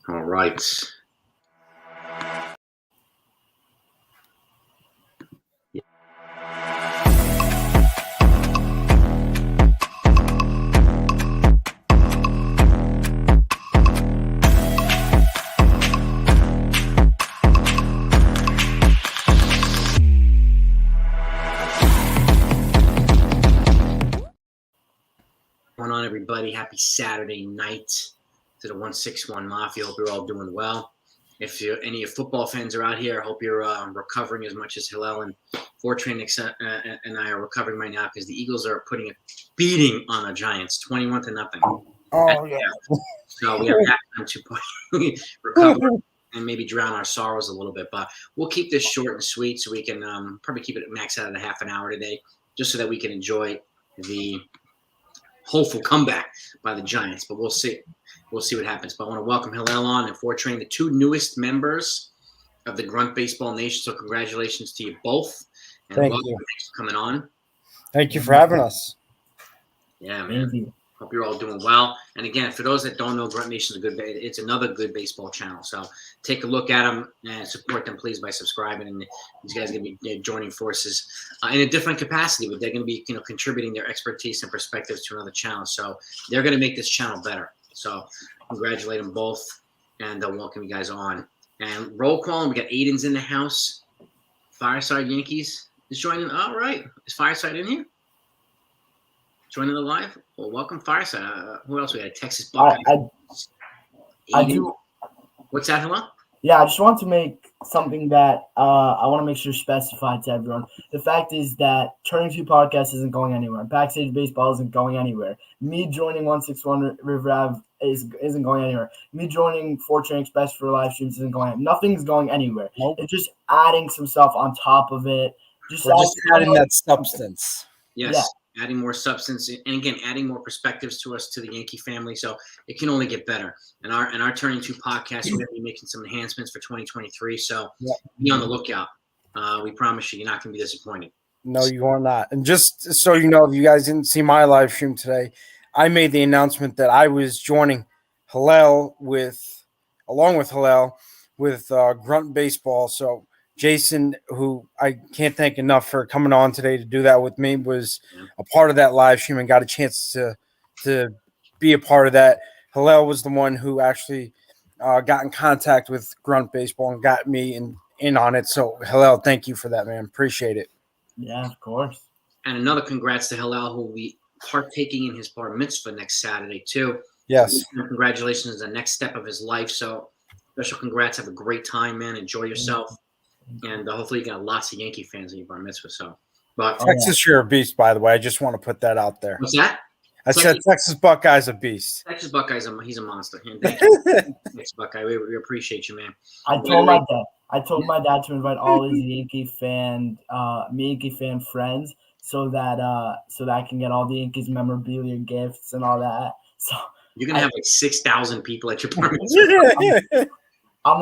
All right. What's going on, everybody? Happy Saturday night to the 161 Mafia. Hope you're all doing well. If any of football fans are out here, I hope you're recovering as much as Hillel and Fortran and I are recovering right now because the Eagles are putting a beating on the Giants, 21-0. Oh, yeah. So we have that time to recover and maybe drown our sorrows a little bit. But we'll keep this short and sweet so we can probably keep it max out of the half an hour today, just so that we can enjoy the hopeful comeback by the Giants. But we'll see. We'll see what happens. But I want to welcome Hillel on and Fortran, the two newest members of the Grunt Baseball Nation. So congratulations to you both. And Thank welcome. you. Thanks for coming on. Thank you for having us. Yeah, man. Hope you're all doing well. And again, for those that don't know, Grunt Nation is it's another good baseball channel. So take a look at them and support them, please, by subscribing. And these guys are going to be joining forces in a different capacity, but they're going to be, contributing their expertise and perspectives to another channel. So they're going to make this channel better. So congratulate them both, and welcome you guys on. And roll call. We got Aiden's in the house. Fireside Yankees is joining. All right, is Fireside in here? Joining the live? Well, welcome, Fireside. Who else we had? Texas Buckeye. I do. What's that, hello? Yeah, I just want to make something that I want to make sure specified to everyone. The fact is that Turning Two Podcast isn't going anywhere. Backstage Baseball isn't going anywhere. Me joining 161 River Ave isn't going anywhere. Me joining Fortran Best for live streams isn't going anywhere. Nothing's going anywhere. Nope. It's just adding some stuff on top of it. Just adding that substance. Yes. Yeah. Adding more substance, and again, adding more perspectives to us, to the Yankee family. So it can only get better. And our Turning Two podcast, we're going to be making some enhancements for 2023. So be on the lookout. We promise you're not going to be disappointed. No, you are not. And just so you know, if you guys didn't see my live stream today, I made the announcement that I was joining along with Hillel, with Grunt Baseball. So Jason, who I can't thank enough for coming on today to do that with me, was a part of that live stream and got a chance to be a part of that. Hillel was the one who actually got in contact with Grunt Baseball and got me in on it. So Hillel, thank you for that, man. Appreciate it. Yeah, of course. And another congrats to Hillel, who will be partaking in his bar mitzvah next Saturday too. Yes. And congratulations on the next step of his life. So special congrats. Have a great time, man. Enjoy yourself. And hopefully you got lots of Yankee fans in your bar mitzvah. So, but Texas, you're a beast, by the way. I just want to put that out there. What's that? I said Texas Buckeye's a beast. Texas Buckeyes, he's a monster. And thank you, Texas Buckeye. We appreciate you, man. I told my dad to invite all his Yankee fan friends so that I can get all the Yankees memorabilia gifts and all that. So you're gonna have like 6,000 people at your bar mitzvah. I'm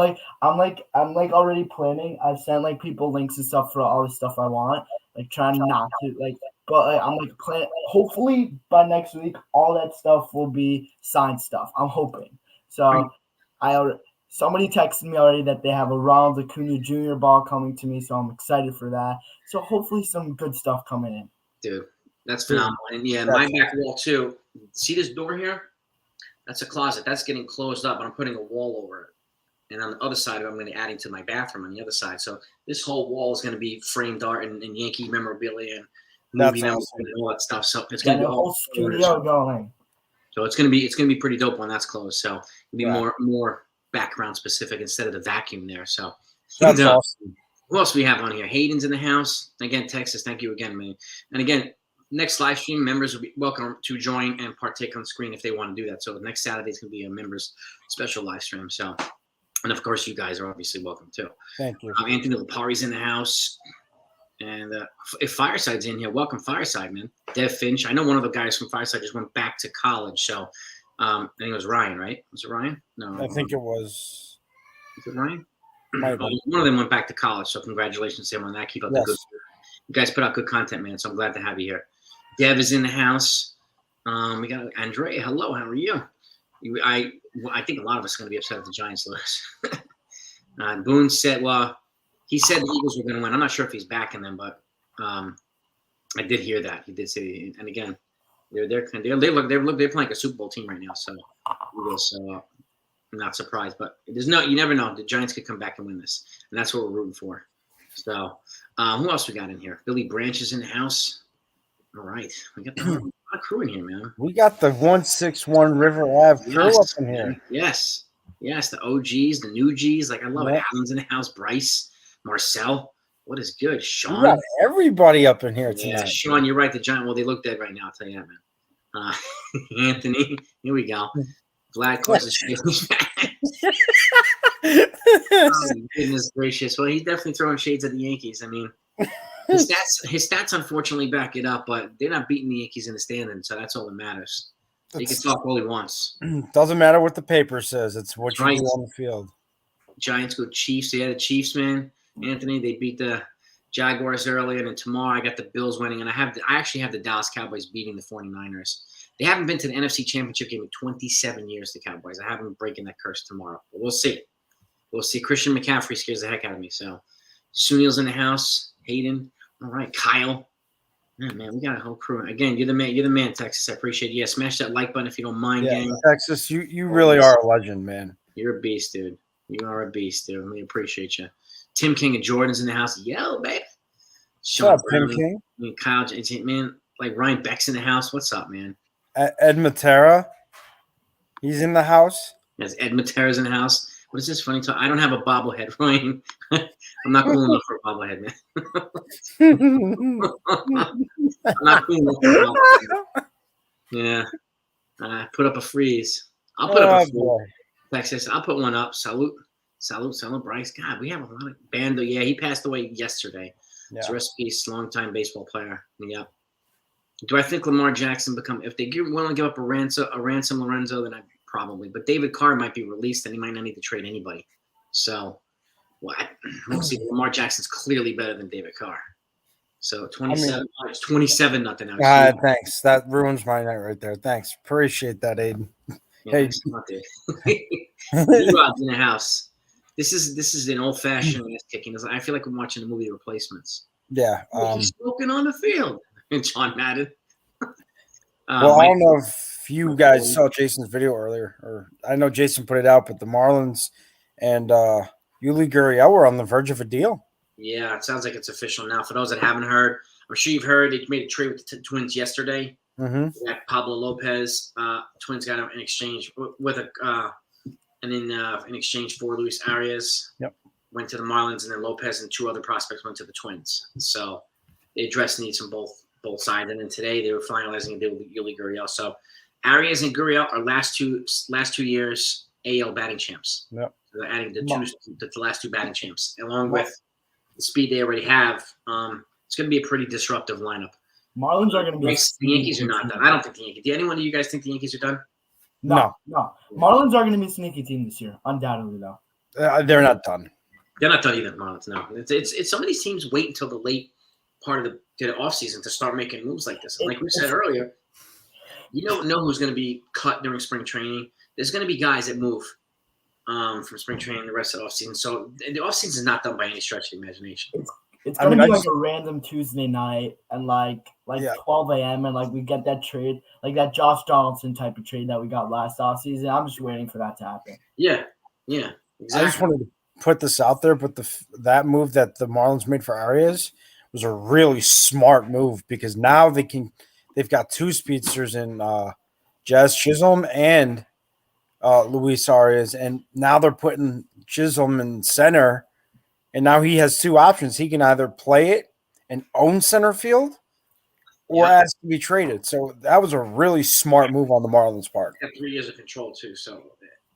already planning. I've sent like people links and stuff for all the stuff I want. Like trying not to but I'm like plan. Hopefully by next week, all that stuff will be signed stuff. I'm hoping. So somebody texted me already that they have a Ronald Acuna Jr. ball coming to me, so I'm excited for that. So hopefully some good stuff coming in. Dude, that's phenomenal. And yeah, my back wall too. See this door here? That's a closet. That's getting closed up, and I'm putting a wall over it. And on the other side, I'm going to be adding to my bathroom on the other side. So this whole wall is going to be framed art and Yankee memorabilia and movie numbers and all that stuff. So it's going to be a whole studio going. So it's going to be pretty dope when that's closed. So it'll be more background specific instead of the vacuum there. So that's awesome. Who else we have on here? Hayden's in the house. Again, Texas, thank you again, man. And again, next live stream, members will be welcome to join and partake on screen if they want to do that. So next Saturday is going to be a members special live stream. So. And, of course, you guys are obviously welcome, too. Thank you. Anthony Lipari's in the house. And if Fireside's in here, welcome, Fireside, man. Dev Finch. I know one of the guys from Fireside just went back to college. So I think it was Ryan, right? Was it Ryan? No. I think it was. Is it Ryan? One of them went back to college. So congratulations to him on that. Keep up the good. You guys put out good content, man. So I'm glad to have you here. Dev is in the house. We got Andrea. Hello. How are you? well, I think a lot of us are going to be upset if the Giants lose. Boone said, well, he said the Eagles were going to win. I'm not sure if he's backing them, but I did hear that. He did say, and again, they're playing like a Super Bowl team right now. So Eagles, I'm not surprised, but you never know. The Giants could come back and win this, and that's what we're rooting for. So, who else we got in here? Billy Branch is in the house. All right, we got a lot of crew in here, man. We got the 161 River Ave crew up in here. Yes, the OGs, the new Gs. Like I love it. Alan's in the house. Bryce, Marcel. What is good? Sean. We got everybody up in here tonight. Yeah, Sean, you're right. The Giant. Well, they look dead right now. I'll tell you that, man. Anthony, here we go. Vlad causes oh, goodness gracious. Well, he's definitely throwing shades at the Yankees. I mean, his stats unfortunately back it up, but they're not beating the Yankees in the standings, so that's all that matters. He can talk all he wants. Doesn't matter what the paper says. It's what you do on the field. Giants go Chiefs. Yeah, the Chiefs, man. Anthony, they beat the Jaguars earlier, and then tomorrow I got the Bills winning, and I actually have the Dallas Cowboys beating the 49ers. They haven't been to the NFC Championship game in 27 years, the Cowboys. I have them breaking that curse tomorrow. But we'll see. We'll see. Christian McCaffrey scares the heck out of me. So, Sunil's in the house. Hayden. All right, Kyle. Yeah, man, we got a whole crew. Again, you're the man. You're the man, Texas. I appreciate it. Yeah, smash that like button if you don't mind, gang. Texas, you really are a legend, man. You're a beast, dude. You are a beast, dude. We appreciate you. Tim King and Jordan's in the house. Yo, baby. What's up, Tim King? I mean, Kyle, man, like Ryan Beck's in the house. What's up, man? Ed Matera, he's in the house. Yes, Ed Matera's in the house. What is this funny talk? I don't have a bobblehead, Ryan. I'm not cool enough for a bobblehead, man. I'm not cool enough for a bobblehead. Yeah. Put up a freeze. I'll put up a freeze. Texas, I'll put one up. Salute, Bryce. God, we have a lot of Bando. Yeah, he passed away yesterday. Yeah. So rest in peace, longtime baseball player. Yeah. Do I think Lamar Jackson if they want to give up a ransom Lorenzo, then I probably. But David Carr might be released, and he might not need to trade anybody. So, we'll see. Lamar Jackson's clearly better than David Carr. So 27, it's 27-0 now. Thanks. That ruins my night right there. Thanks. Appreciate that, Aiden. Yeah, hey, D-Rod's in the house. This is an old-fashioned ass kicking. I feel like I'm watching the movie The Replacements. Yeah. He's smoking on the field. And John Madden. Well, I don't know if you guys saw Jason's video earlier, or I know Jason put it out, but the Marlins and Yuli Gurriel were on the verge of a deal. Yeah, it sounds like it's official now. For those that haven't heard, I'm sure you've heard they made a trade with the Twins yesterday. Mm-hmm. Got Pablo Lopez. Twins got him in exchange in exchange for Luis Arias. Yep. Went to the Marlins, and then Lopez and two other prospects went to the Twins. So they addressed needs from both sides. And then today they were finalizing a deal with Yuli Gurriel. So Arias and Gurriel are last two years AL batting champs. Yep. So they're adding the last two batting champs along with the speed they already have. It's going to be a pretty disruptive lineup. Marlins are going to be. The Yankees are not done. I don't think the Yankees. Do anyone of you guys think the Yankees are done? No. Marlins are going to be a sneaky team this year, undoubtedly though. They're not done. They're not done either. Marlins. No. It's some of these teams wait until the late part of the offseason to start making moves like this. And like we said earlier, you don't know who's going to be cut during spring training. There's going to be guys that move from spring training the rest of the offseason. So the offseason is not done by any stretch of the imagination. It's going to be like a random Tuesday night and like 12 a.m. and like we get that trade, like that Josh Donaldson type of trade that we got last offseason. I'm just waiting for that to happen. Yeah, exactly. I just wanted to put this out there, but that move that the Marlins made for Arias was a really smart move because now they've got two speedsters in Jazz Chisholm and Luis Arias, and now they're putting Chisholm in center, and now he has two options. He can either play it and own center field or ask to be traded. So that was a really smart move on the Marlins' part. Got 3 years of control too, so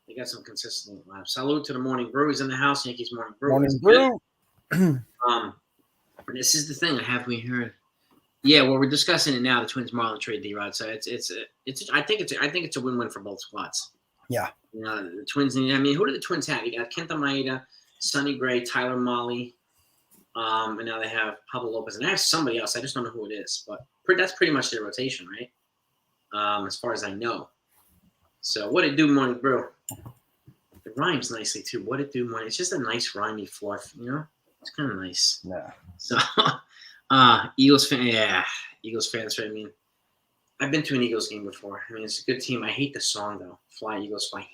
they got some consistency. Salute to the Morning Brew. He's in the house. Yankees Morning Brew. Morning Brew. This is the thing. Have we heard? Yeah, well, we're discussing it now. The Twins Marlin trade, D-Rod. So it's. I think it's a win-win for both squads. Yeah. The Twins need. I mean, who do the Twins have? You got Kenta Maeda, Sonny Gray, Tyler Mahle, and now they have Pablo Lopez, and they have somebody else. I just don't know who it is, but that's pretty much their rotation, right? As far as I know. So what did it do, Morning Brew? It rhymes nicely too. What it do, money? It's just a nice rhymey fluff, It's kind of nice. Yeah. So, Eagles fan, yeah, Eagles fans. I mean, I've been to an Eagles game before. I mean, it's a good team. I hate the song though. Fly Eagles, fly.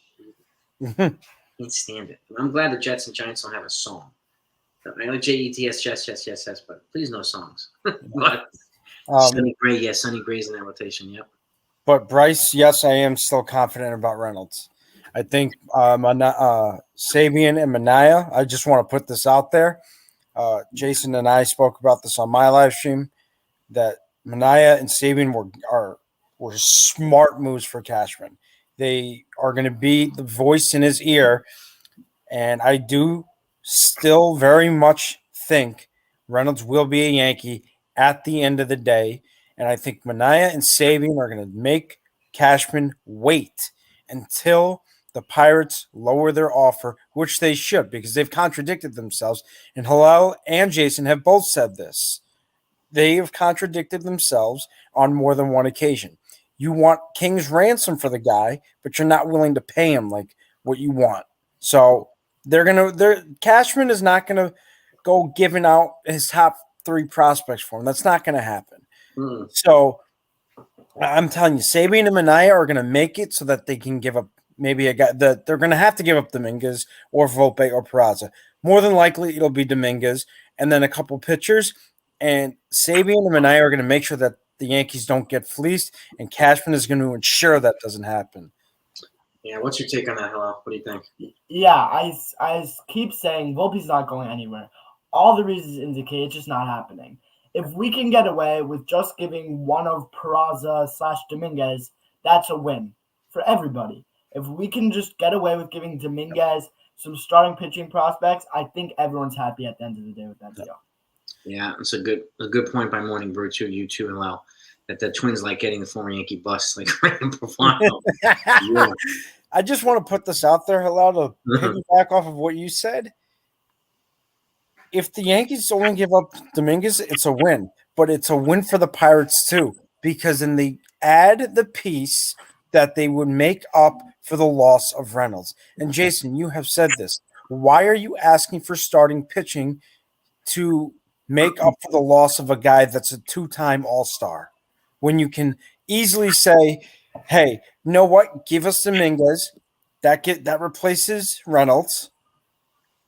Can't stand it. I'm glad the Jets and Giants don't have a song. I know Jets, Jets, but please no songs. But Sonny Gray, yeah, Sonny Gray's in that rotation. Yep. But Bryce, yes, I am still confident about Reynolds. I think Sabian and Mania. I just want to put this out there. Jason and I spoke about this on my live stream that Mania and Sabian were smart moves for Cashman. They are going to be the voice in his ear, and I do still very much think Reynolds will be a Yankee at the end of the day. And I think Mania and Sabian are going to make Cashman wait until the Pirates lower their offer, which they should because they've contradicted themselves. And Hillel and Jason have both said this. They have contradicted themselves on more than one occasion. You want king's ransom for the guy, but you're not willing to pay him like what you want. So Cashman is not gonna go giving out his top 3 prospects for him. That's not gonna happen. So I'm telling you, Sabian and Mania are gonna make it so that they can give up maybe a guy that they're gonna have to give up Dominguez or Volpe or Peraza. More than likely it'll be Dominguez and then a couple pitchers. And Sabian and Mania are going to make sure that the Yankees don't get fleeced, and Cashman is going to ensure that doesn't happen. Yeah, what's your take on that, Hillel? What do you think? Yeah, I keep saying Volpe's not going anywhere. All the reasons indicate it's just not happening. If we can get away with just giving one of Peraza/Dominguez, that's a win for everybody. If we can just get away with giving Dominguez some starting pitching prospects, I think everyone's happy at the end of the day with that deal. Yeah, it's a good point by Morning Brew too. You too, Hillel, that the Twins like getting the former Yankee bus like right in Profano. Yeah. I just want to put this out there, Hillel, to piggyback off of what you said. If the Yankees only give up Dominguez, it's a win, but it's a win for the Pirates too because then they add the piece that they would make up for the loss of Reynolds. And Jason, you have said this. Why are you asking for starting pitching to make up for the loss of a guy that's a 2-time All-Star when you can easily say, hey, you know what? Give us Dominguez. That replaces Reynolds.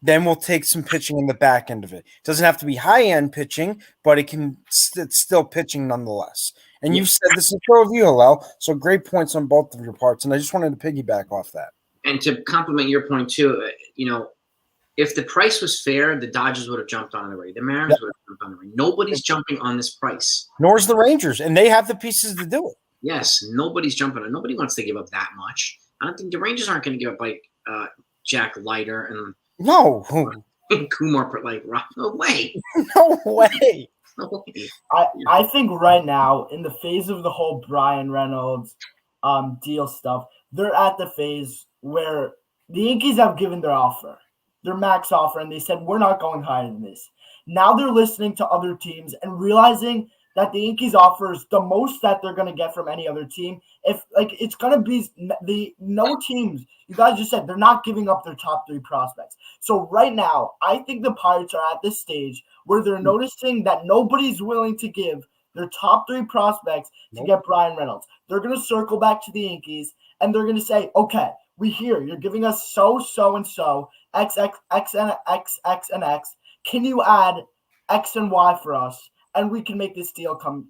Then we'll take some pitching in the back end of it. It doesn't have to be high-end pitching, but it's still pitching nonetheless. And you said this is a pro view, Hillel, so great points on both of your parts, and I just wanted to piggyback off that. And to complement your point too, if the price was fair, the Dodgers would have jumped on it already. The Mariners would have jumped on it already. Nobody's jumping on this price. Nor is the Rangers, and they have the pieces to do it. Yes, nobody's jumping on it. Nobody wants to give up that much. I don't think the Rangers aren't going to give up like Jack Leiter and Kumar like Rock. No way. No way. No way. I think right now, in the phase of the whole Brian Reynolds deal stuff, they're at the phase where the Yankees have given their offer. Their max offer, and they said, we're not going higher than this. Now they're listening to other teams and realizing that the Yankees offers the most that they're going to get from any other team. It's going to be no teams. You guys just said they're not giving up their top 3 prospects. So right now, I think the Pirates are at this stage where they're noticing that nobody's willing to give their top 3 prospects to get Brian Reynolds. They're going to circle back to the Yankees, and they're going to say, okay, we hear you're giving us so and so, X and X. Can you add X and Y for us, and we can make this deal come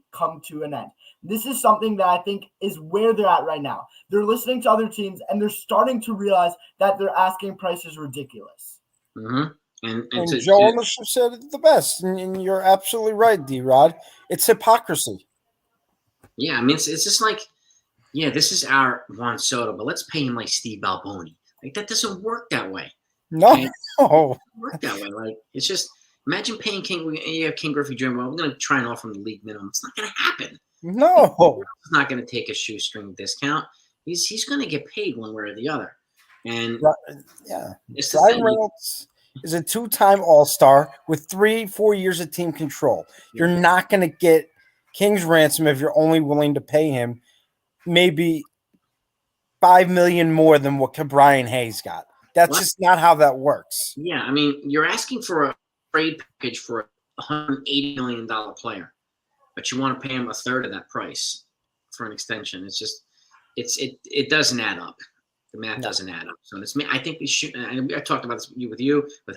to an end? This is something that I think is where they're at right now. They're listening to other teams, and they're starting to realize that their asking price is ridiculous. Mm-hmm. And Joe Ownership said it the best, and you're absolutely right, D-Rod. It's hypocrisy. Yeah, I mean, it's just like, yeah, this is our Juan Soto, but let's pay him like Steve Balboni. Like, that doesn't work that way. No. It doesn't work that way. Like, it's just, imagine paying King Griffey Jr. Well, we're going to try and offer him the league minimum. It's not going to happen. No. He's not going to take a shoestring discount. He's going to get paid one way or the other. And yeah, Brian Reynolds is a 2-time All-Star with 3-4 years of team control. You're not going to get King's ransom if you're only willing to pay him maybe $5 million more than what Brian Hayes got. That's just not how that works. Yeah, I mean, you're asking for a trade package for a $180 million player, but you want to pay him a third of that price for an extension. It's just, it doesn't add up. The math doesn't add up. So it's me. I think we should. And I talked about this with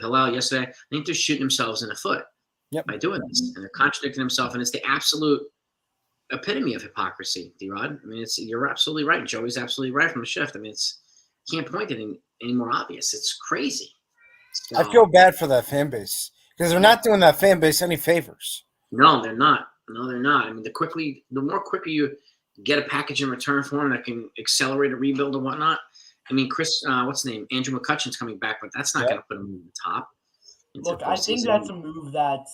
Hillel yesterday. I think they're shooting themselves in the foot by doing this, and they're contradicting themselves. And it's the absolute epitome of hypocrisy, D-Rod. I mean, you're absolutely right. Joey's absolutely right from the shift. I mean, can't point it any more obvious. It's crazy. So, I feel bad for that fan base because they're not doing that fan base any favors. No, they're not. No, they're not. I mean, the more quickly you get a package in return for them that can accelerate a rebuild and whatnot. I mean, what's his name? Andrew McCutcheon's coming back, but that's not going to put him in the top. Look, I think that's a move that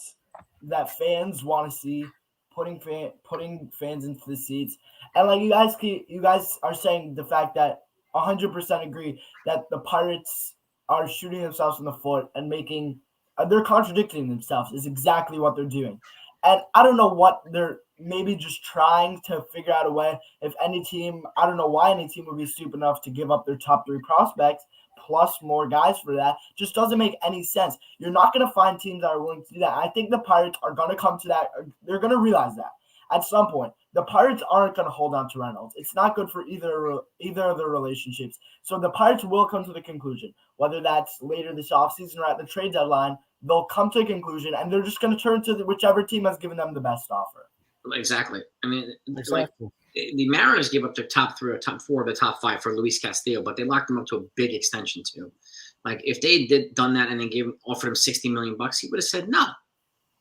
fans want to see, putting fans into the seats. And like you guys are saying, the fact that 100% agree that the Pirates are shooting themselves in the foot and they're contradicting themselves is exactly what they're doing. And I don't know what they're maybe just trying to figure out a way. If any team, I don't know why any team would be stupid enough to give up their top 3 prospects plus more guys for that. Just doesn't make any sense. You're not going to find teams that are willing to do that. I think the Pirates are going to come to that. They're going to realize that at some point. The Pirates aren't going to hold on to Reynolds. It's not good for either of their relationships. So the Pirates will come to the conclusion, whether that's later this offseason or at the trade deadline, they'll come to a conclusion, and they're just going to turn to whichever team has given them the best offer. Exactly. I mean, exactly. Like the Mariners gave up their top 3 or top 4 of the top 5 for Luis Castillo, but they locked him up to a big extension too. Like if they done that and then offered him $60 million, he would have said no.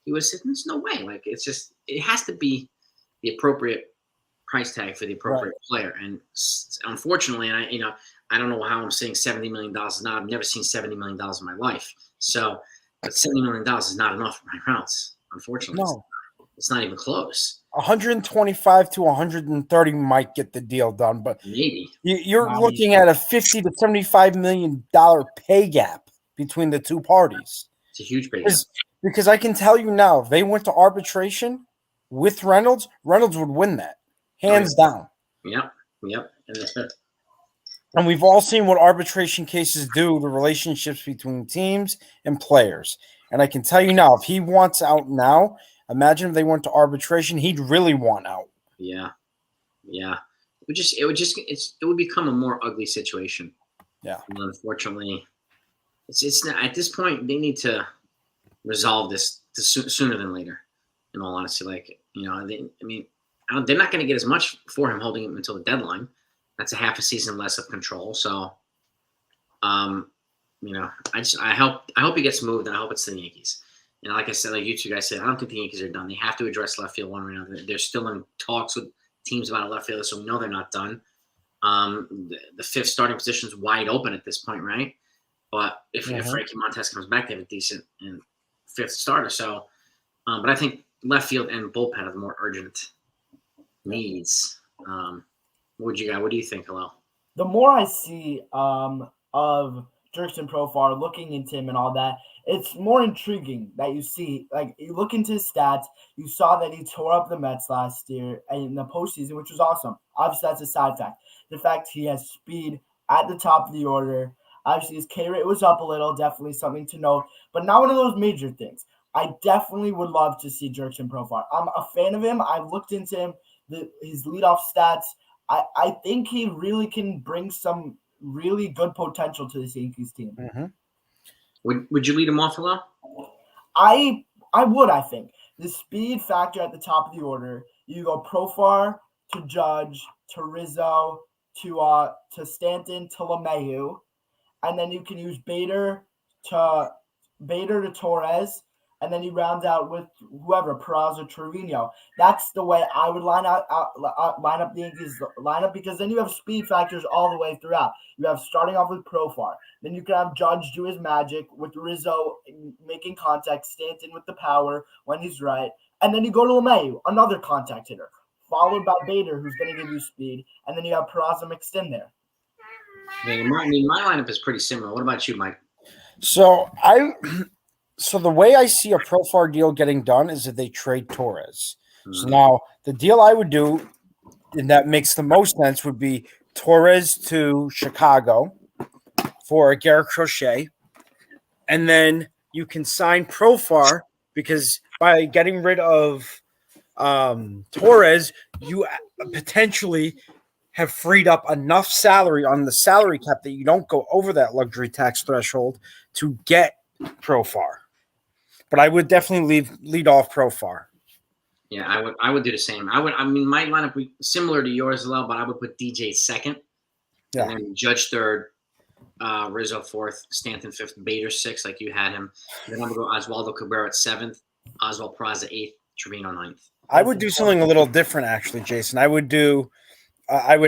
He would have said, "There's no way." Like it has to be the appropriate price tag for the appropriate player. And unfortunately, and I don't know how I'm saying $70 million is not. I've never seen $70 million in my life. So, but $70 million is not enough for Ryan Reynolds. Unfortunately, no. It's not even close. 125 to 130 might get the deal done, but maybe you're looking at a $50 to $75 million pay gap between the two parties. It's a huge pay gap. Because I can tell you now, if they went to arbitration with Reynolds would win that, hands down. Yep. And we've all seen what arbitration cases do to relationships between teams and players. And I can tell you now, if he wants out now, imagine if they went to arbitration, he'd really want out. Yeah. It would become a more ugly situation. Yeah. And unfortunately, it's not, at this point they need to resolve this sooner than later. In all honesty, they're not going to get as much for him holding him until the deadline. That's a half a season less of control. So, I hope he gets moved, and I hope it's the Yankees. And like I said, like you two guys said, I don't think the Yankees are done. They have to address left field one way or another. They're still in talks with teams about a left fielder, so we know they're not done. The 5th starting position is wide open at this point, right? But if Frankie Montes comes back, they have a decent 5th starter. So, but I think left field and bullpen are the more urgent needs. What do you think, Hillel? The more I see of Jurickson Profar, looking into him and all that, it's more intriguing that you see, like, you look into his stats, you saw that he tore up the Mets last year in the postseason, which was awesome. Obviously, that's a side fact. The fact he has speed at the top of the order. Obviously, his K rate was up a little, definitely something to note, but not one of those major things. I definitely would love to see Jurickson Profar. I'm a fan of him. I've looked into him, his leadoff stats. I think he really can bring some really good potential to this Yankees team. Mm-hmm. Would you lead him off, Hillel? I would, I think. The speed factor at the top of the order, you go Profar to Judge to Rizzo to Stanton to LeMahieu, and then you can use Bader to Torres, and then you round out with whoever, Peraza, Trevino. That's the way I would line up the Yankees lineup, because then you have speed factors all the way throughout. You have starting off with Profar. Then you can have Judge do his magic with Rizzo making contact, Stanton with the power when he's right. And then you go to LeMahieu, another contact hitter, followed by Bader, who's going to give you speed. And then you have Peraza mixed in there. Yeah, my lineup is pretty similar. What about you, Mike? So the way I see a Profar deal getting done is if they trade Torres. Mm-hmm. So now the deal I would do, and that makes the most sense, would be Torres to Chicago for Garrett Crochet. And then you can sign Profar because by getting rid of Torres, you potentially have freed up enough salary on the salary cap that you don't go over that luxury tax threshold to get Profar. But I would definitely lead off Profar. Yeah, I would do the same. I mean, my lineup would be similar to yours as well, but I would put DJ second, Yeah. and then Judge third, Rizzo fourth, Stanton fifth, Bader sixth, like you had him. And then I would go Oswaldo Cabrera at seventh, Oswald Peraza eighth, Trevino ninth. I would do something a little different, actually, Jason. I would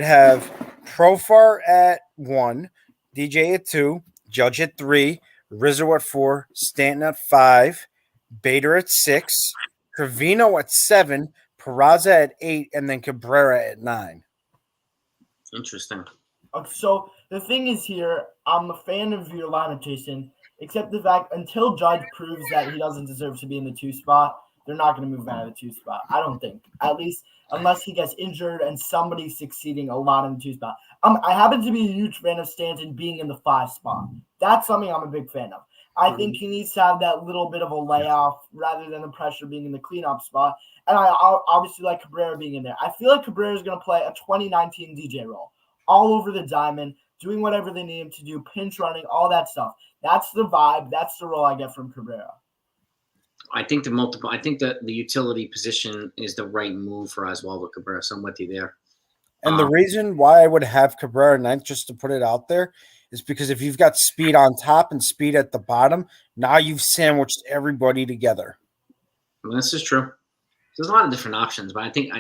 have Profar at 1, DJ at 2, Judge at 3, Rizzo at 4, Stanton at 5, Bader at 6, Trevino at 7, Peraza at 8, and then Cabrera at 9. Interesting. So the thing is here, I'm a fan of your lineup, Jason, except the fact until Judge proves that he doesn't deserve to be in the 2 spot, they're not going to move out of the 2 spot. I don't think. At least unless he gets injured and somebody's succeeding a lot in the 2 spot. I happen to be a huge fan of Stanton being in the 5 spot. That's something I'm a big fan of. I think he needs to have that little bit of a layoff rather than the pressure being in the cleanup spot. And I obviously like Cabrera being in there. I feel like Cabrera is going to play a 2019 DJ role all over the diamond, doing whatever they need him to do, pinch running, all that stuff. That's the vibe. That's the role I get from Cabrera. I think the utility position is the right move for Oswaldo Cabrera. So I'm with you there. And the reason why I would have Cabrera ninth, just to put it out there, is because if you've got speed on top and speed at the bottom, now you've sandwiched everybody together. I mean, this is true. There's a lot of different options, but I think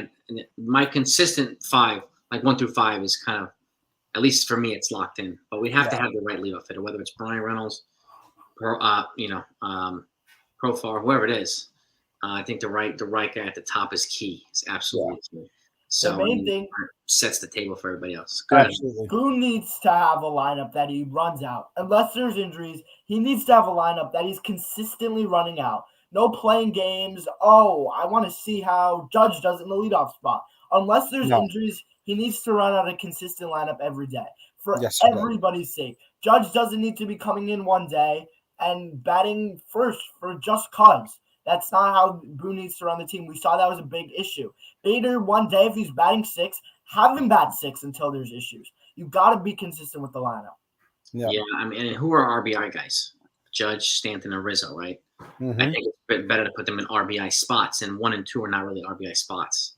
my consistent 5, like 1 through 5, is kind of, at least for me, it's locked in. But we have to have the right leadoff hitter, whether it's Brian Reynolds, Profar, whoever it is. I think the right guy at the top is key. It's absolutely key. So the main thing sets the table for everybody else. Absolutely. Boone needs to have a lineup that he runs out. Unless there's injuries, he needs to have a lineup that he's consistently running out. No playing games. Oh, I want to see how Judge does it in the leadoff spot. Unless there's injuries, he needs to run out a consistent lineup every day for everybody's sake. Judge doesn't need to be coming in one day and batting first for just cause. That's not how Boone needs to run the team. We saw that was a big issue. Bader, one day, if he's batting 6, have him bat 6 until there's issues. You've got to be consistent with the lineup. Yeah, I mean, and who are RBI guys? Judge, Stanton, and Rizzo, right? Mm-hmm. I think it's better to put them in RBI spots, and 1 and 2 are not really RBI spots.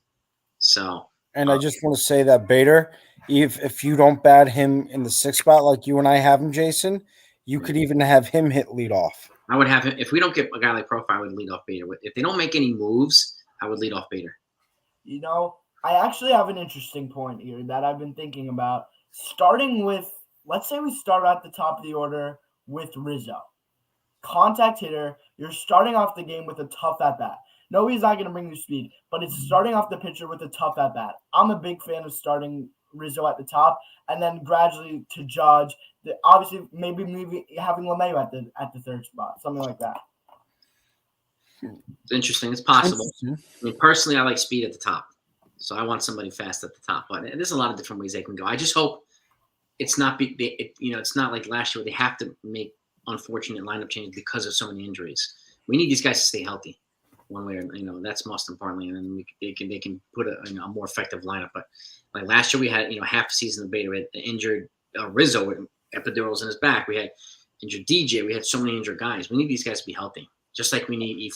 So, and I just want to say that Bader, if you don't bat him in the 6th spot like you and I have him, Jason, you could even have him hit leadoff. I would have him. If we don't get a guy like Profar, I would lead off Bader. If they don't make any moves, I would lead off Bader. You know, I actually have an interesting point here that I've been thinking about. Starting with, let's say we start at the top of the order with Rizzo. Contact hitter, you're starting off the game with a tough at-bat. No, he's not going to bring you speed, but it's starting off the pitcher with a tough at-bat. I'm a big fan of starting Rizzo at the top and then gradually to Judge. Obviously, maybe having LeMahieu at the 3rd spot, something like that. It's interesting. It's possible. I mean, personally, I like speed at the top, so I want somebody fast at the top. But there's a lot of different ways they can go. I just hope it's not it's not like last year where they have to make unfortunate lineup changes because of so many injuries. We need these guys to stay healthy, one way or that's most importantly, and then they can put a more effective lineup. But like last year, we had half a season of Bader, we had injured Rizzo with epidurals in his back. We had injured DJ. We had so many injured guys. We need these guys to be healthy, just like we need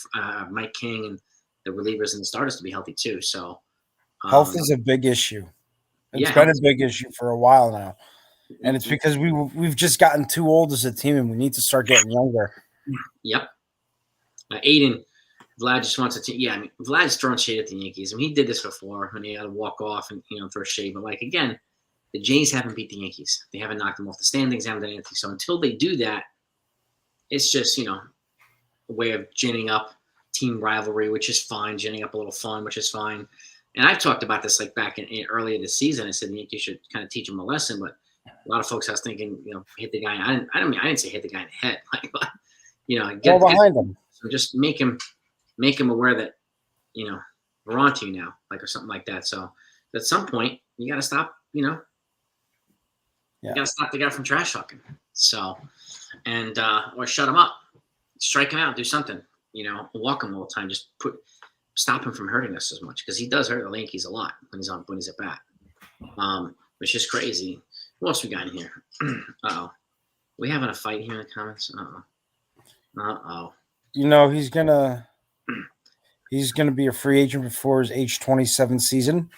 Mike King and the relievers and the starters to be healthy too. So health is a big issue. It's been a big issue for a while now, and it's because we've just gotten too old as a team, and we need to start getting younger. Yep. Aiden, Vlad just wants to. I mean, Vlad's throwing shade at the Yankees. I mean, he did this before when he had to walk off and throw shade. But like again, the Jays haven't beat the Yankees. They haven't knocked them off the standings. Haven't done anything. So until they do that, it's just a way of ginning up team rivalry, which is fine. Ginning up a little fun, which is fine. And I've talked about this like back in earlier this season. I said the Yankees should kind of teach them a lesson. But a lot of folks, I was thinking, hit the guy. I didn't say hit the guy in the head, but get behind him. So just make him aware that we're on to you now, or something like that. So at some point you got to stop, Yeah. You got to stop the guy from trash talking. So, and or shut him up, strike him out, do something. Walk him all the time. Just stop him from hurting us as much because he does hurt the Yankees a lot when he's at bat. It's just crazy. What else we got in here? Uh-oh. We having a fight here in the comments? Uh-oh. He's gonna be a free agent before his age 27 season.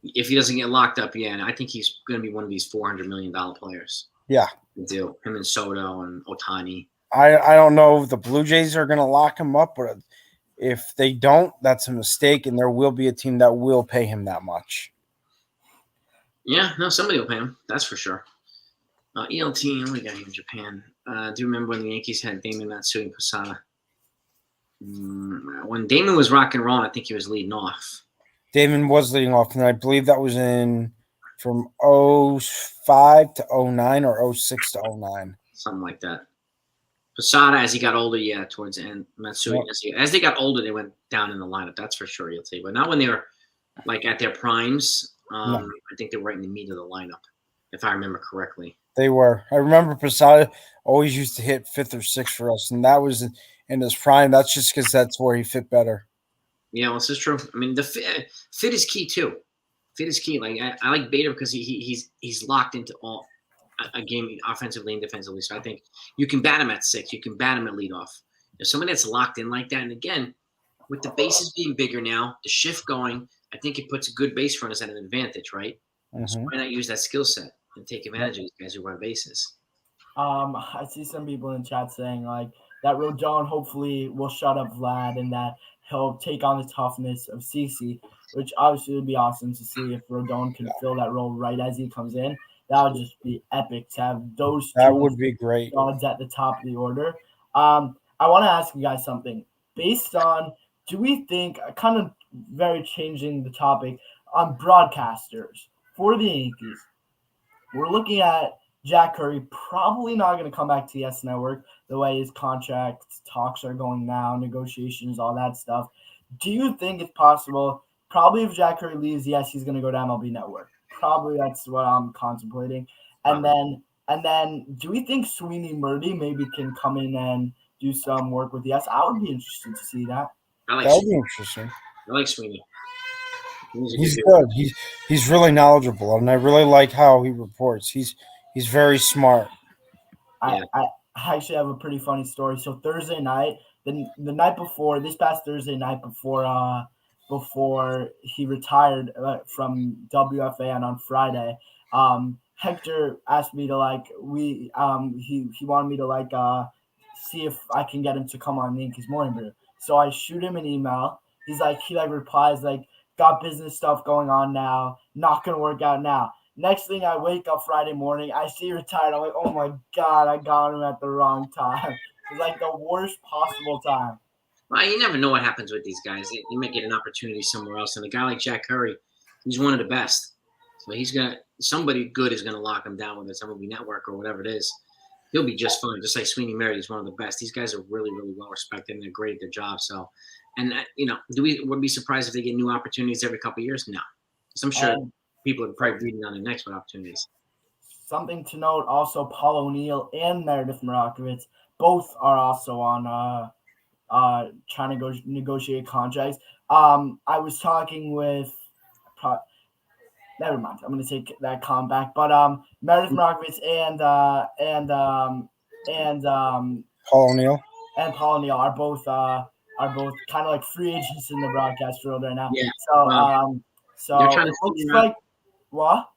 If he doesn't get locked up, yeah, and I think he's gonna be one of these $400 million players. Yeah. Do him and Soto and Ohtani. I don't know if the Blue Jays are gonna lock him up, but if they don't, that's a mistake, and there will be a team that will pay him that much. Yeah, no, somebody will pay him. That's for sure. ELT, what we got here in Japan? Do you remember when the Yankees had Damon Matsui and Posada? When Damon was rock and roll, I think he was leading off. Damon was leading off, and I believe that was from 05 to 09 or 06 to 09. Something like that. Posada, as he got older, yeah, towards the end. Matsui, as they got older, they went down in the lineup. That's for sure, ELT. But not when they were like at their primes. I think they were right in the meat of the lineup, if I remember correctly. They were. I remember Posada always used to hit 5th or 6th for us, and that was in his prime. That's just because that's where he fit better. Yeah, well, this is true. I mean, the fit is key too. Fit is key. Like I like Bader because he's locked into all a game offensively and defensively. So I think you can bat him at 6. You can bat him at leadoff. If somebody that's locked in like that, and again, with the bases being bigger now, the shift going, I think it puts a good base runners at an advantage, right? Mm-hmm. So why not use that skill set and take advantage of these guys who run bases? I see some people in chat saying like that Rodon hopefully will shut up Vlad and that he'll take on the toughness of CC, which obviously would be awesome to see if Rodon can fill that role right as he comes in. That would just be epic to have those that would be great gods at the top of the order. I want to ask you guys something. Based on, do we think, kind of very changing the topic, on broadcasters for the Yankees, we're looking at Jack Curry probably not going to come back to Yes Network the way his contract talks are going now, negotiations, all that stuff. Do you think it's possible? Probably if Jack Curry leaves, yes, he's going to go to MLB Network. Probably that's what I'm contemplating. And then do we think Sweeney Murdy maybe can come in and do some work with Yes? I would be interested to see that. That would be interesting. I like Sweeney. He's good. He's really knowledgeable, and I really like how he reports. He's very smart. I actually have a pretty funny story. So Thursday night, the night before, this past Thursday night before he retired from WFAN on Friday, Hector asked me to he wanted me to see if I can get him to come on Yankees Morning Brew. So I shoot him an email. He replies got business stuff going on now, not gonna work out now. Next thing, I wake up Friday morning, I see retired. I'm like, oh my God, I got him at the wrong time. It's like the worst possible time. Well, you never know what happens with these guys. You might get an opportunity somewhere else. And a guy like Jack Curry, he's one of the best. So somebody good is going to lock him down, whether it's MLB Network or whatever it is. He'll be just fine. Just like Sweeney Murdy is one of the best. These guys are really, really well respected and they're great at their job. So, and would be surprised if they get new opportunities every couple of years? No. So I'm sure people are probably reading on the next with opportunities. Something to note also, Paul O'Neill and Meredith Marakovitz both are also on trying to negotiate contracts. I was talking with never mind. I'm going to take that comment back. But Meredith Marakovitz and Paul O'Neill are both kind of like free agents in the broadcast world right now. Yeah. So they're trying to figure out, what?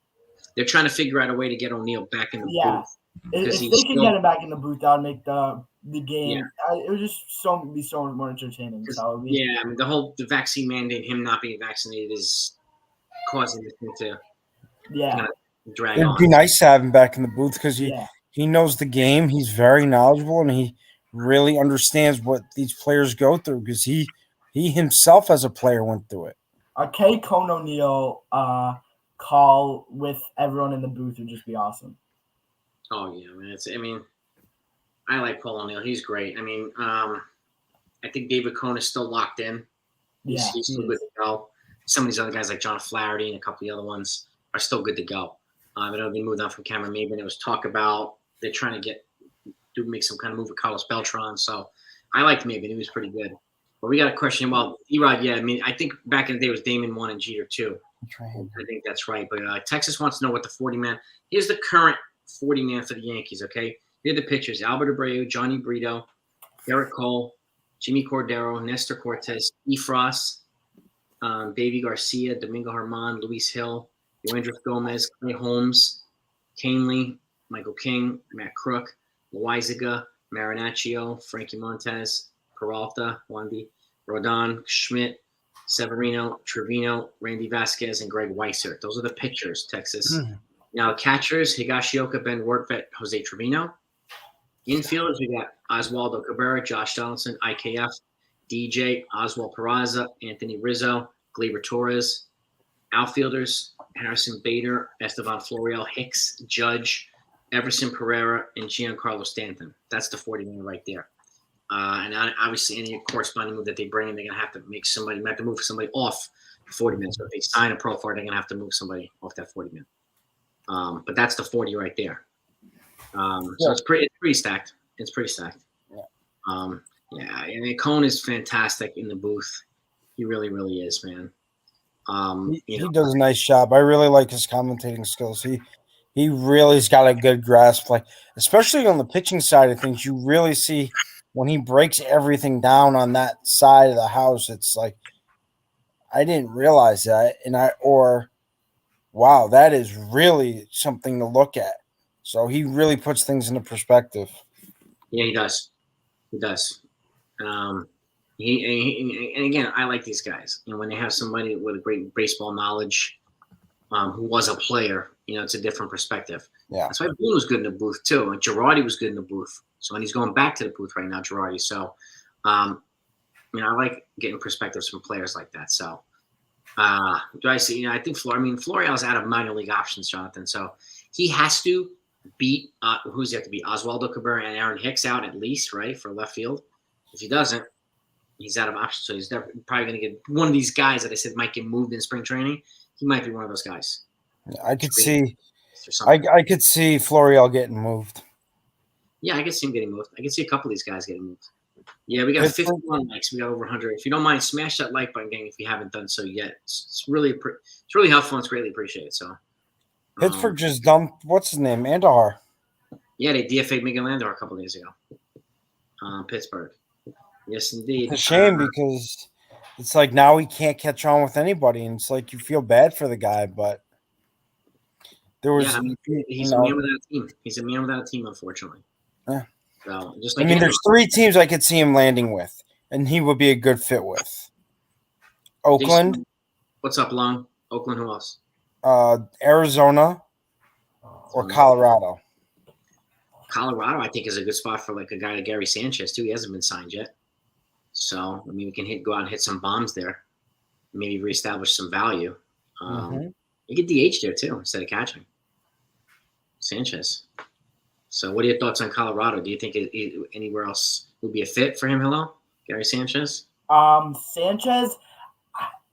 They're trying to figure out a way to get O'Neill back in the booth. If they can get him back in the booth, that would make the game. Yeah. It would just be so much more entertaining. So the vaccine mandate, him not being vaccinated, is causing this thing to kind of drag on. It'd be nice to have him back in the booth because he knows the game. He's very knowledgeable and he really understands what these players go through because he himself as a player went through it. A K. Cone O'Neill call with everyone in the booth would just be awesome. Oh yeah, man. I like Paul O'Neill. He's great. I think David Cone is still locked in. He's still good to go. Some of these other guys like John Flaherty and a couple of the other ones are still good to go. It'll be moved on from Cameron Maybin. There was talk about they're trying to make some kind of move with Carlos Beltran. So I liked Maybin. He was pretty good. But we got a question about Erod. Yeah, I mean, I think back in the day it was Damon 1 and Jeter 2. I think that's right. But Texas wants to know what the 40-man. Here's the current 40-man for the Yankees, okay? Here are the pitchers. Albert Abreu, Johnny Brito, Garrett Cole, Jimmy Cordero, Nestor Cortez, Efros, Davey Garcia, Domingo Herman, Luis Hill, Yoendris Gomez, Clay Holmes, Canely, Michael King, Matt Crook, Loizaga, Marinaccio, Frankie Montez, Peralta, Wandy, Rodon, Schmidt, Severino, Trevino, Randy Vasquez, and Greg Weissert. Those are the pitchers, Texas. Now, catchers, Higashioka, Ben Wortvet, Jose Trevino. Infielders, we got Oswaldo Cabrera, Josh Donaldson, IKF, DJ, Oswald Peraza, Anthony Rizzo, Gleyber Torres. Outfielders, Harrison Bader, Esteban Florial, Hicks, Judge, Everson Pereira, and Giancarlo Stanton. That's the 40-man right there. And obviously, any corresponding move that they bring in, they're going to have to might have to move somebody off 40 men. So if they sign a profile, they're going to have to move somebody off that 40 man. But that's the 40 right there. So it's pretty stacked. It's pretty stacked. Yeah. And Cone is fantastic in the booth. He really, really is, man. He does a nice job. I really like his commentating skills. He really's got a good grasp, like especially on the pitching side of things. You really see when he breaks everything down on that side of the house. It's like I didn't realize that, wow, that is really something to look at. So he really puts things into perspective. Yeah, he does. He does. And again, I like these guys. You know, when they have somebody with a great baseball knowledge, who was a player, you know, it's a different perspective. Yeah. That's why Boone was good in the booth too, and Girardi was good in the booth. So, and he's going back to the booth right now, Girardi. So, I I like getting perspectives from players like that. So, do I see? I think Florial's out of minor league options, Jonathan. So he has to beat who's he have to beat? Oswaldo Cabrera and Aaron Hicks out at least, right, for left field. If he doesn't, he's out of options. So he's probably going to get one of these guys that I said might get moved in spring training. He might be one of those guys. I could see Florial getting moved. Yeah, I could see him getting moved. I could see a couple of these guys getting moved. Yeah, we got 51 likes. We got over 100. If you don't mind, smash that like button, gang, if you haven't done so yet. It's really helpful and it's greatly appreciated. So Pittsburgh just dumped what's his name, Andahar. Yeah, they DFA'd Miguel Andahar a couple of days ago. Pittsburgh. Yes, indeed. It's a shame because it's like now he can't catch on with anybody, and it's like you feel bad for the guy, but there was. Yeah, he's a man without a team. He's a man without a team, unfortunately. Yeah. So just there's 3 teams I could see him landing with, and he would be a good fit with. Oakland. What's up, Long? Oakland. Who else? Arizona or Colorado. Colorado, I think, is a good spot for like a guy like Gary Sanchez too. He hasn't been signed yet, so we can go out and hit some bombs there, maybe reestablish some value. You get DH there too instead of catching Sanchez. So, what are your thoughts on Colorado? Do you think anywhere else would be a fit for him? Hello, Gary Sanchez. Sanchez,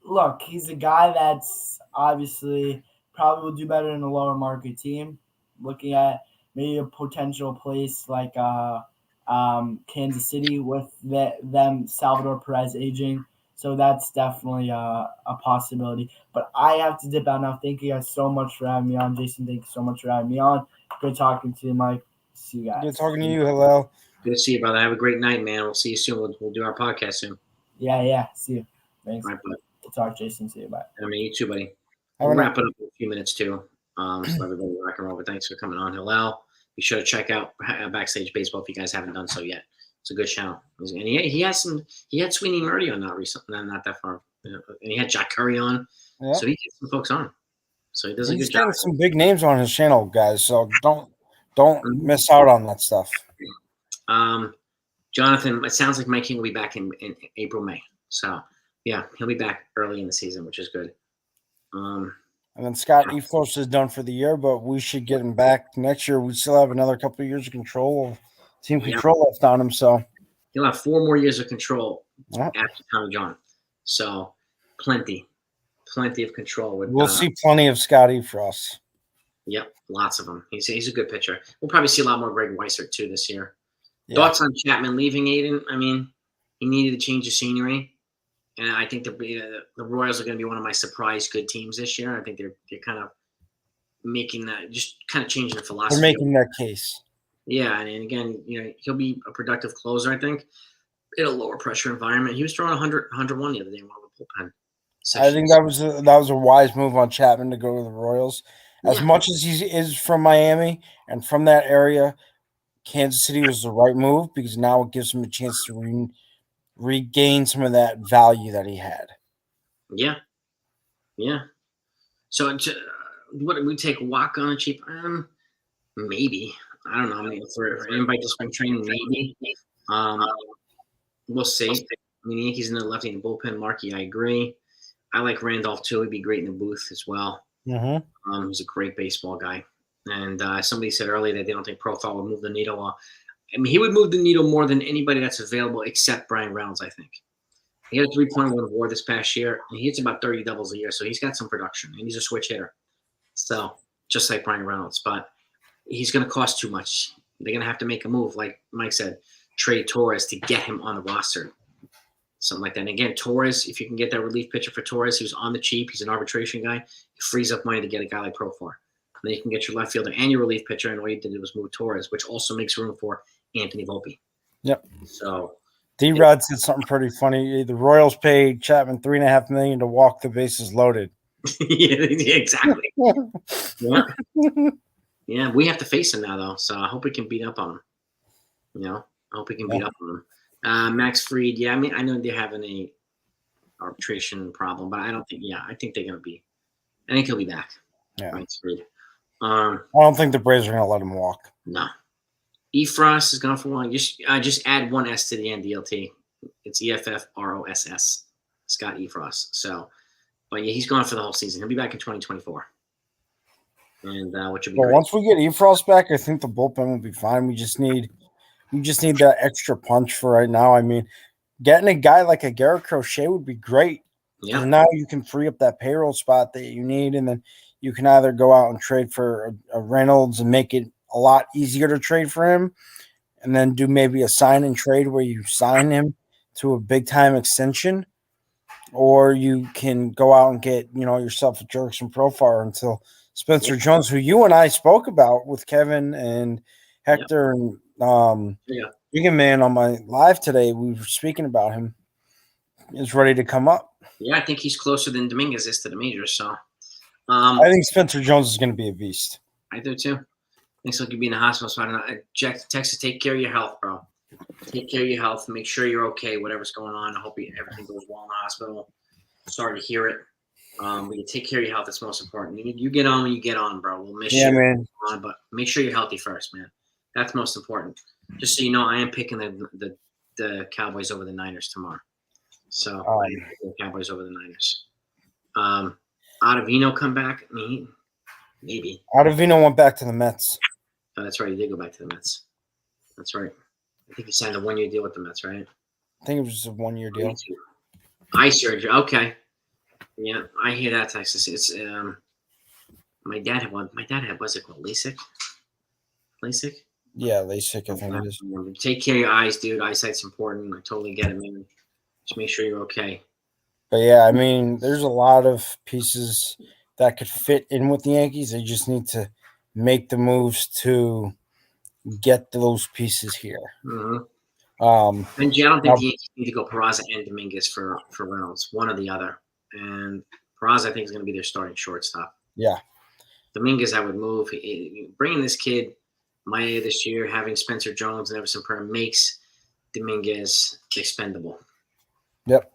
look, he's a guy that's obviously probably will do better in a lower market team. Looking at maybe a potential place like Kansas City with them Salvador Perez aging. So that's definitely a possibility. But I have to dip out now. Thank you guys so much for having me on. Jason, thank you so much for having me on. Good talking to you, Mike. See you guys. Good talking to you. Hello. Good to see you, brother. Have a great night, man. We'll see you soon. We'll do our podcast soon. Yeah. See you. Thanks. All right, bud. We'll talk, Jason. See you. Bye. You too, buddy. We'll wrap it up in a few minutes, too. So everybody rock and roll. But thanks for coming on, Hillel. Be sure to check out Backstage Baseball if you guys haven't done so yet. It's a good channel. And he had Sweeney Murdy on not that far. And he had Jack Curry on. Yeah. So he gets some folks on. So he does a good job. He's got some big names on his channel, guys. So don't miss out on that stuff. Jonathan, it sounds like Mike King will be back in April, May. So yeah, he'll be back early in the season, which is good. And then Scott Efos is done for the year, but we should get him back next year. We still have another couple of years of team control left on him. So he'll have 4 more years of control after Tommy John. So plenty of control. We'll see plenty of Scott Efos. Yep, lots of them. He's a good pitcher. We'll probably see a lot more Greg Weissert too this year. Yeah. Thoughts on Chapman leaving, Aiden? I mean, he needed to change the scenery, and I think the Royals are going to be one of my surprise good teams this year. I think they're kind of making that, just kind of changing the They're philosophy. making that case. Yeah, and again, he'll be a productive closer, I think, in a lower pressure environment. He was throwing 101 the other day in one of the bullpen I sessions. think that was a wise move on Chapman to go to the Royals. As much as he is from Miami and from that area, Kansas City was the right move because now it gives him a chance to regain some of that value that he had. Yeah. So, what did we take? Walk on a cheap? Maybe. I don't know. I mean, for anybody to spring training, maybe. We'll see. I mean, the Yankees in the lefty in the bullpen. Markey, I agree. I like Randolph too. He'd be great in the booth as well. Mm-hmm. He's a great baseball guy. And somebody said earlier that they don't think Profile would move the needle. I mean, he would move the needle more than anybody that's available except Brian Reynolds, I think. He had a 3.1 WAR this past year, and he hits about 30 doubles a year, so he's got some production, and he's a switch hitter. So, just like Brian Reynolds, but he's going to cost too much. They're going to have to make a move, like Mike said, trade Torres to get him on the roster, something like that. And again, Torres, if you can get that relief pitcher for Torres, he was on the cheap. He's an arbitration guy. It frees up money to get a guy like Profar. And then you can get your left fielder and your relief pitcher, and all you did was move Torres, which also makes room for Anthony Volpe. Yep. So D-Rod said something pretty funny. The Royals paid Chapman $3.5 million to walk the bases loaded. yeah, exactly. Yeah, we have to face him now, though. So I hope we can beat up on him. I hope we can beat up on him. Max Fried, I mean, I know they're having a arbitration problem, but I don't think. Yeah, I think they're gonna be. I think he'll be back. Yeah. Max Fried. I don't think the Braves are gonna let him walk. No. Efrost is gone for one. Just add one S to the end, DLT. It's EFFROSS. Scott Efrost. So, but yeah, he's gone for the whole season. He'll be back in 2024. And which will be great. Once we get Efrost back, I think the bullpen will be fine. We just need that extra punch for right now. I mean, getting a guy like a Garrett Crochet would be great. Yeah. Now you can free up that payroll spot that you need, and then you can either go out and trade for a Reynolds and make it a lot easier to trade for him, and then do maybe a sign and trade where you sign him to a big time extension, or you can go out and get yourself a Jerkson Profar until Spencer Jones, who you and I spoke about with Kevin and Hector and Vegan Man on my live today. We were speaking about him. Is ready to come up. Yeah, I think he's closer than Dominguez is to the majors. So I think Spencer Jones is going to be a beast. I do too. Thanks like you'll be in the hospital. So I don't know. Texas, take care of your health, bro. Take care of your health. Make sure you're okay, whatever's going on. I hope everything goes well in the hospital. Sorry to hear it. But you take care of your health. It's most important. You get on when you get on, bro. We'll miss you. Man. But make sure you're healthy first, man. That's most important. Just so you know, I am picking the Cowboys over the Niners tomorrow. So the Cowboys over the Niners. Ottavino come back? Maybe. Ottavino went back to the Mets. Oh, that's right. He did go back to the Mets. That's right. I think he signed a 1-year deal with the Mets, right? I think it was just a 1-year deal. Eye surgery. Okay. Yeah, I hear that, Texas. It's my dad had one. My dad had what's it called? LASIK? LASIK? Yeah, LASIK, I think it is. Take care of your eyes, dude. Eyesight's important. I totally get it, man. Just make sure you're okay. But yeah, I mean, there's a lot of pieces that could fit in with the Yankees. They just need to make the moves to get those pieces here. Mm-hmm. And I don't think the Yankees need to go Peraza and Dominguez for Reynolds, one or the other. And Peraza, I think, is going to be their starting shortstop. Yeah. Dominguez, I would move. Bringing this kid, Maya, this year, having Spencer Jones and Everson Perrin makes Dominguez expendable. Yep.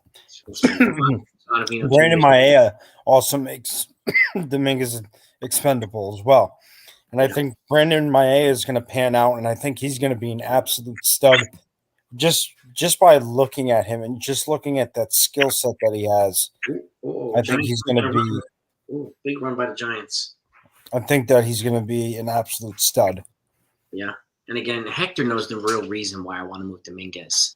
Brandon Maya also makes Dominguez expendable as well. And I think Brandon Maya is going to pan out, and I think he's going to be an absolute stud just by looking at him and just looking at that skill set that he has. I think he's going to be – big run by the Giants. I think that he's going to be an absolute stud. Yeah. And again, Hector knows the real reason why I want to move Dominguez.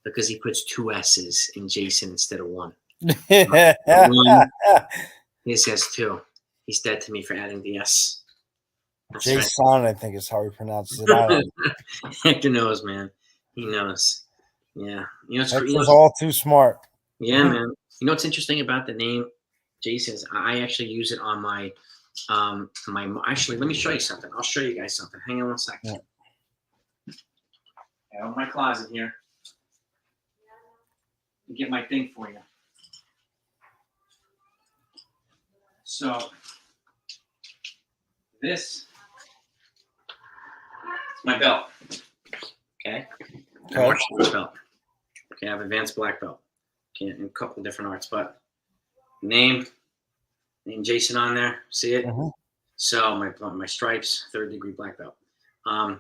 Because he puts 2 S's in Jason instead of 1. One, he says 2. He's dead to me for adding the S. That's Jason, I think is how he pronounces it. I right. don't know. Hector knows, man. He knows. Yeah. Hector's all too smart. Yeah, man. You know what's interesting about the name Jason is I actually use it on my actually let me show you something. I'll show you guys something. Hang on one second. I have my closet here. Let me get my thing for you. So this is my belt. Okay. Belt. Okay, I have advanced black belt. Okay, and a couple different arts, but name Jason on there. See it? Mm-hmm. So my stripes, 3rd degree black belt. One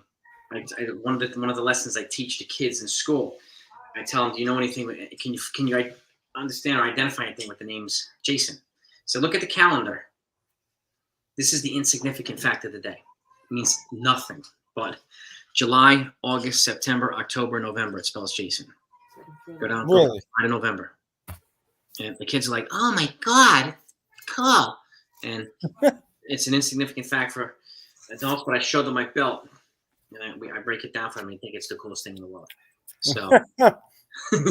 of the lessons I teach to kids in school, I tell them, do you know anything? Can you understand or identify anything with the names Jason? So look at the calendar. This is the insignificant fact of the day. It means nothing, but July, August, September, October, November, it spells Jason. Go down Really? to November. And the kids are like, oh my God, cool. And it's an insignificant fact for adults, but I show them my belt and I break it down for them and think it's the coolest thing in the world. So,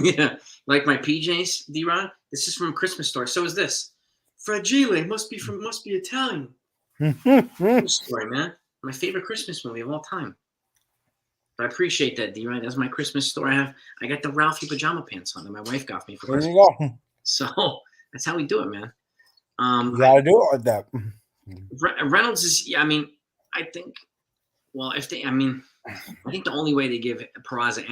yeah, like my PJs, D-Ron, this is from Christmas Story. So is this. Fragile, must be Italian. Story, man. My favorite Christmas movie of all time. But I appreciate that, D-Ron. That's my Christmas story. I got the Ralphie pajama pants on that my wife got me for Christmas. There you go. So that's how we do it, man. You gotta do it like that. Reynolds is, I mean, I think, well, I think the only way they give Peraza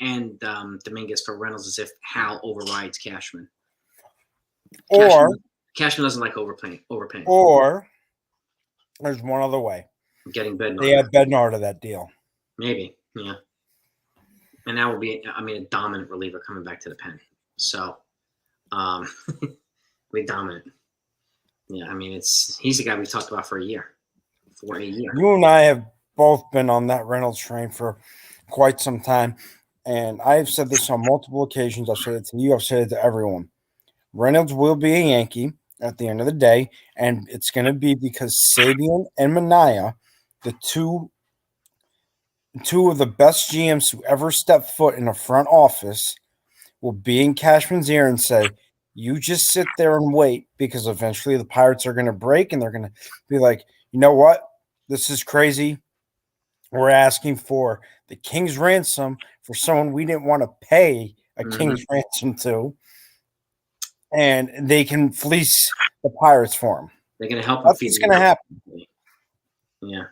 and Dominguez for Reynolds is if Hal overrides Cashman. Or Cashman doesn't like overpaying. Or there's one other way. Getting Bednar. They have Bednar to that deal. Maybe, yeah. And that will be, a dominant reliever coming back to the pen. So, we dominant. Yeah, he's the guy we talked about for a year. You and I have both been on that Reynolds train for quite some time. And I've said this on multiple occasions. I've said it to you. I've said it to everyone. Reynolds will be a Yankee at the end of the day. And it's going to be because Sabian and Manaea, the two of the best GMs who ever stepped foot in a front office, will be in Cashman's ear and say, you just sit there and wait, because eventually the Pirates are going to break and they're going to be like, you know what? This is crazy. We're asking for the king's ransom for someone we didn't want to pay a king's ransom to, and they can fleece the Pirates for him. They're going to help him. That's what's going to happen. Yeah.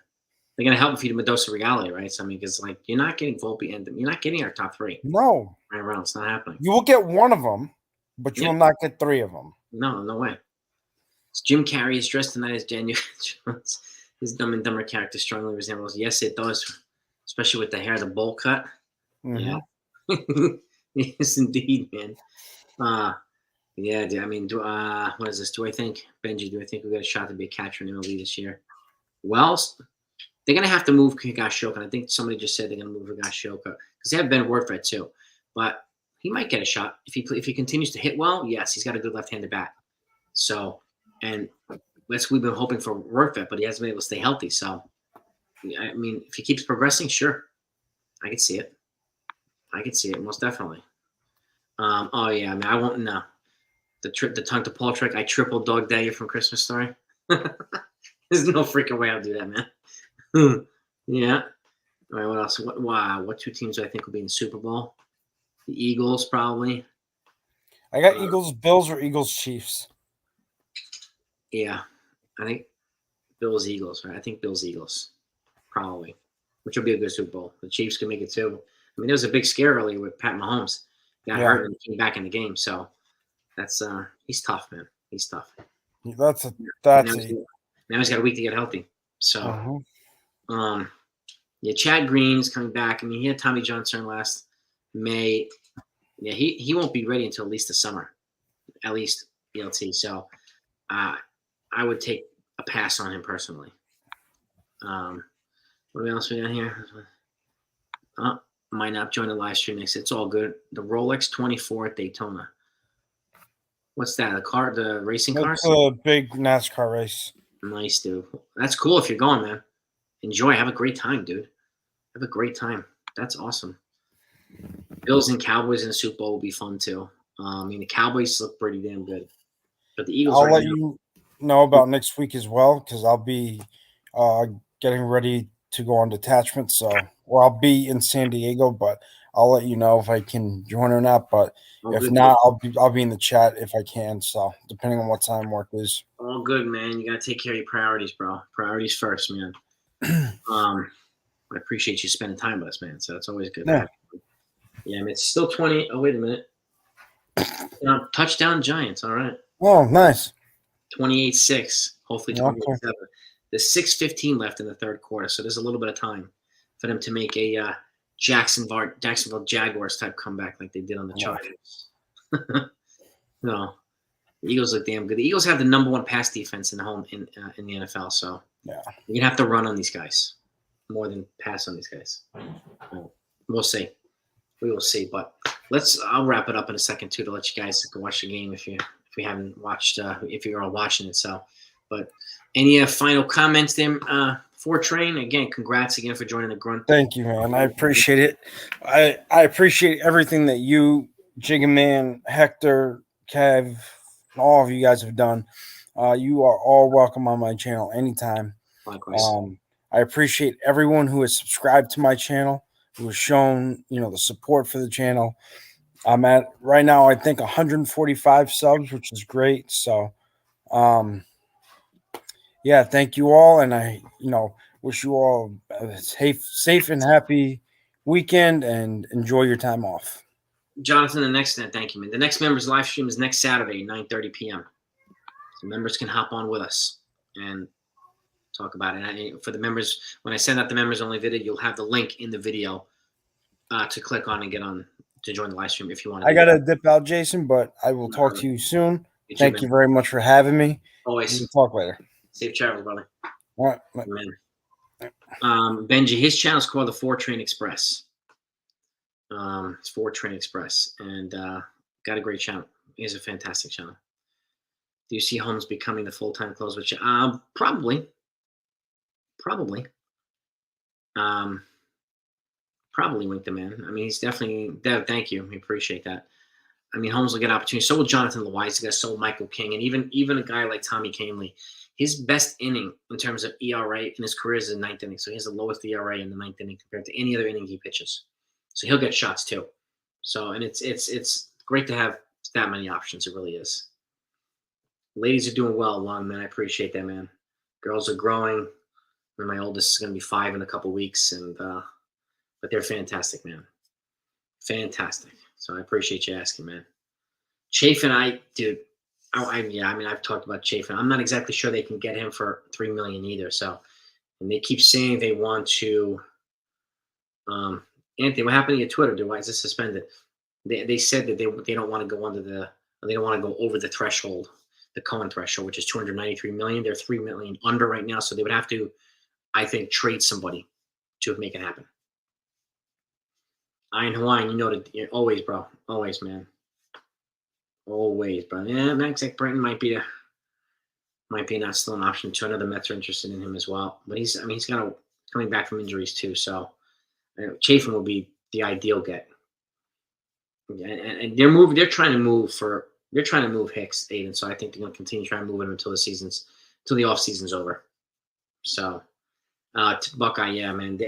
They're going to help him feed Mendoza Reale, right? So, because you're not getting Volpe and you're not getting our top 3. No. Right around. It's not happening. You will get one of them, but you will not get 3 of them. No way. It's Jim Carrey is dressed tonight as Daniel Jones. His Dumb and Dumber character strongly resembles. Yes, it does, especially with the hair, the bowl cut. Mm-hmm. Yeah. Yes, indeed, man. Yeah, what is this? Do I think we got a shot to be a catcher in MLB this year? Well, they're going to have to move Higashioka. I think somebody just said they're going to move Higashioka because they have Ben Warford too. But he might get a shot if he continues to hit well. Yes, he's got a good left-handed bat. So, and we've been hoping for Warford, but he hasn't been able to stay healthy. So, if he keeps progressing, sure, I could see it. Most definitely. Oh yeah, I won't know. The tongue to Paul trick. I triple dog dare you from Christmas Story. There's no freaking way I'll do that, man. Yeah. All right. What else? What 2 teams do I think will be in the Super Bowl? The Eagles, probably. I got Eagles, Bills, or Eagles, Chiefs. Yeah, I think Bills, Eagles. Right? I think Bills, Eagles, probably, which will be a good Super Bowl. The Chiefs can make it too. There was a big scare earlier with Pat Mahomes. Got hurt and came back in the game. So that's he's tough, man. He's tough. Now he's got a week to get healthy. So, yeah, Chad Green's coming back. He had Tommy John turn last May. Yeah, he won't be ready until at least the summer, at least ELT. So, I would take a pass on him personally. What else we got here? Might not join the live stream next. It's all good. The Rolex 24 at Daytona. What's that? The racing car? It's a big NASCAR race. Nice, dude. That's cool if you're going, man. Enjoy. Have a great time, dude. Have a great time. That's awesome. Bills and Cowboys in the Super Bowl will be fun too. I mean, the Cowboys look pretty damn good, but the Eagles I'll right let now. you know about next week as well because I'll be getting ready to go on detachment. Or I'll be in San Diego, but I'll let you know if I can join or not. But All if good, not, I'll be in the chat if I can. So depending on what time work is. all good, man. You gotta take care of your priorities, bro. Priorities first, man. I appreciate you spending time with us, man. So it's always good. Yeah. Yeah, I mean, it's still 20. Oh, wait a minute. Touchdown Giants. All right. Oh, nice. 28-6. Hopefully Okay. 28-7. There's 6:15 left in the third quarter, so there's a little bit of time for them to make a Jacksonville Jaguars type comeback like they did on the Chargers. No, the Eagles look damn good. The Eagles have the number one pass defense in the NFL, so Yeah. you're gonna have to run on these guys more than pass on these guys. We'll see. We will see, but I'll wrap it up in a second too to let you guys go watch the game if we haven't watched if you're all watching it. So, but any final comments there for Train? Again, congrats again for joining the Grunt. Thank you, man. I appreciate it. I appreciate everything that you, Jiggaman, Hector, Kev, and all of you guys have done. You are all welcome on my channel anytime. Likewise. I appreciate everyone who has subscribed to my channel, who has shown, the support for the channel. I'm at right now, I think 145 subs, which is great. So, yeah, thank you all. And I, wish you all a safe and happy weekend and enjoy your time off. Jonathan, thank you, man. The next members live stream is next Saturday, 9:30 p.m. So members can hop on with us and talk about it. And for the members, when I send out the members only video, you'll have the link in the video to click on and get on to join the live stream if you want to. I got to dip out, Jason, but I will talk to you soon. Thank you very much for having me. Always. We'll talk later. Safe travels, brother. All right. Benji, his channel is called the 4-Train Express. It's 4-Train Express, and got a great channel. He has a fantastic channel. Do you see Holmes becoming the full-time closer? Probably. Probably Wink the Man. I mean, he's definitely Dev. Thank you. We appreciate that. I mean, Holmes will get opportunity. So will Jonathan Loaiza. So will Michael King, and even a guy like Tommy Canley. His best inning in terms of ERA in his career is the ninth inning. So he has the lowest ERA in the ninth inning compared to any other inning he pitches. So he'll get shots too. So and it's great to have that many options. It really is. Ladies are doing well, Long Man. I appreciate that, man. Girls are growing. And my oldest is going to be 5 in a couple weeks, but they're fantastic, man. Fantastic. So I appreciate you asking, man. Chafin, I've talked about Chafin. I'm not exactly sure they can get him for $3 million either. So, and they keep saying they want to. Anthony, what happened to your Twitter? Why is this suspended? They said that they don't want to go they don't want to go over the threshold, the Cohen threshold, which is $293 million. They're $3 million under right now, so they would have to, I think, trade somebody to make it happen. Iron Hawaiian, always, bro. Always, man. Always, bro. Yeah, Max Brenton might be not still an option too. Another Mets are interested in him as well. But he's coming back from injuries too. So Chafin will be the ideal get. And they're trying to move Hicks, Aiden. So I think they're going to continue trying to move him until the off season's over. So Buckeye, yeah, man.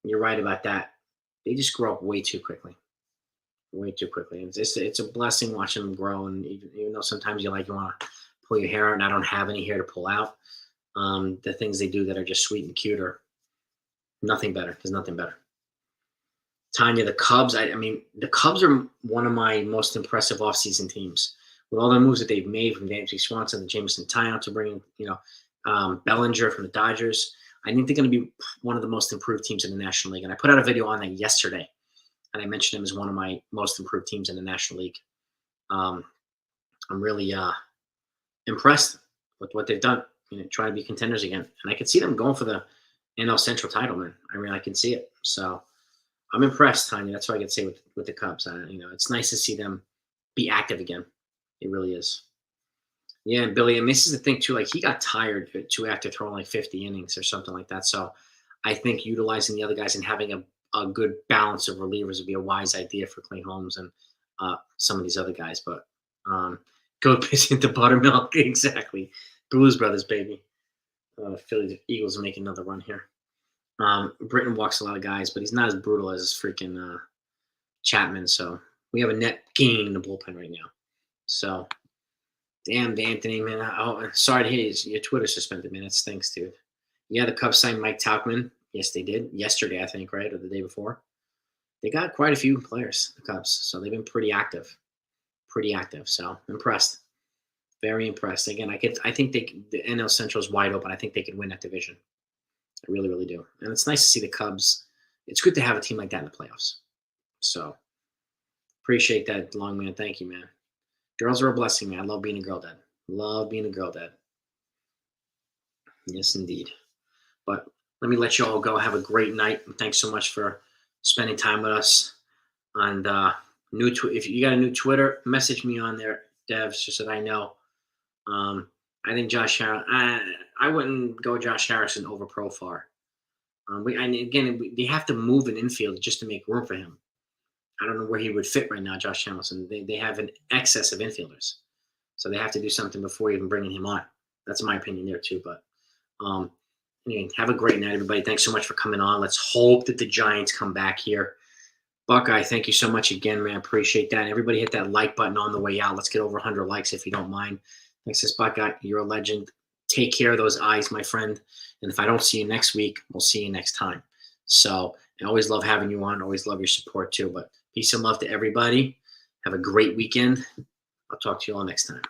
You're right about that. They just grow up way too quickly. Way too quickly. It's a blessing watching them grow. And even though sometimes you want to pull your hair out, and I don't have any hair to pull out, the things they do that are just sweet and cute are nothing better. There's nothing better. Tanya, the Cubs. The Cubs are one of my most impressive offseason teams. With all the moves that they've made, from Dansby Swanson to Jameson Taillon to bring in, Bellinger from the Dodgers. I think they're going to be one of the most improved teams in the National League. And I put out a video on that yesterday, and I mentioned them as one of my most improved teams in the National League. I'm really impressed with what they've done. Trying to be contenders again. And I could see them going for the NL Central title, man. I can see it. So I'm impressed, Tanya. That's what I could say with the Cubs. It's nice to see them be active again. It really is. Yeah, and Billy, and this is the thing too. Like he got tired too after throwing like 50 innings or something like that. So I think utilizing the other guys and having a good balance of relievers would be a wise idea for Clay Holmes and some of these other guys. But go pitch into buttermilk, exactly. Blues Brothers, baby. Philly Eagles are making another run here. Britton walks a lot of guys, but he's not as brutal as freaking Chapman. So we have a net gain in the bullpen right now. So, damn, Anthony, man. Sorry to hear your Twitter suspended, man. It stinks, dude. Yeah, the Cubs signed Mike Tauchman. Yes, they did. Yesterday, I think, right? Or the day before. They got quite a few players, the Cubs. So they've been pretty active. Pretty active. So impressed. Very impressed. Again, I think the NL Central is wide open. I think they could win that division. I really, really do. And it's nice to see the Cubs. It's good to have a team like that in the playoffs. So appreciate that, Long Man. Thank you, man. Girls are a blessing, man. I love being a girl dad. Love being a girl dad. Yes, indeed. But let me let you all go. Have a great night. Thanks so much for spending time with us. And if you got a new Twitter, message me on there, Devs, just so that I know. I think Josh Harrison. I wouldn't go Josh Harrison over Profar. They have to move an infield just to make room for him. I don't know where he would fit right now, Josh Harrison. They have an excess of infielders, so they have to do something before even bringing him on. That's my opinion there too. But anyway, have a great night, everybody. Thanks so much for coming on. Let's hope that the Giants come back here. Buckeye, thank you so much again, man. Appreciate that. Everybody hit that like button on the way out. Let's get over 100 likes if you don't mind. Thanks, Buckeye. You're a legend. Take care of those eyes, my friend. And if I don't see you next week, we'll see you next time. So I always love having you on. Always love your support too. But peace and love to everybody. Have a great weekend. I'll talk to you all next time.